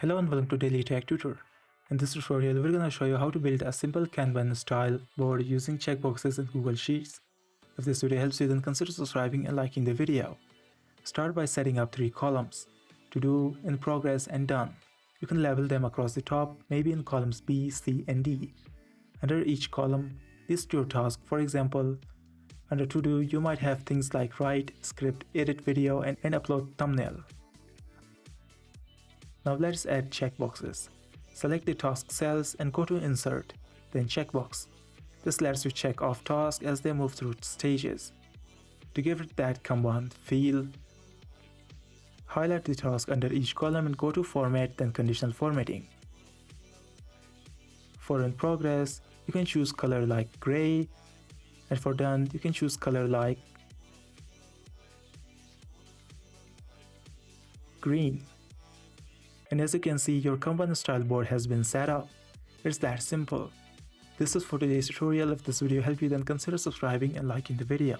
Hello and welcome to Daily Tech Tutor. In this tutorial, we're going to show you how to build a simple Kanban style board using checkboxes in Google Sheets. If this video helps you, then consider subscribing and liking the video. Start by setting up 3 columns: to do, in progress, and done. You can label them across the top, maybe in columns B, C, and D. Under each column, list your task. For example, under to do, you might have things like write, script, edit video, and upload thumbnail. Now let's add checkboxes. Select the task cells and go to Insert, then Checkbox. This lets you check off tasks as they move through stages. To give it that Kanban feel, highlight the task under each column and go to Format, then Conditional Formatting. For in progress, you can choose color like gray, and for done, you can choose color like green. And as you can see, your Kanban style board has been set up. It's that simple. This is for today's tutorial. If this video helped you, then consider subscribing and liking the video.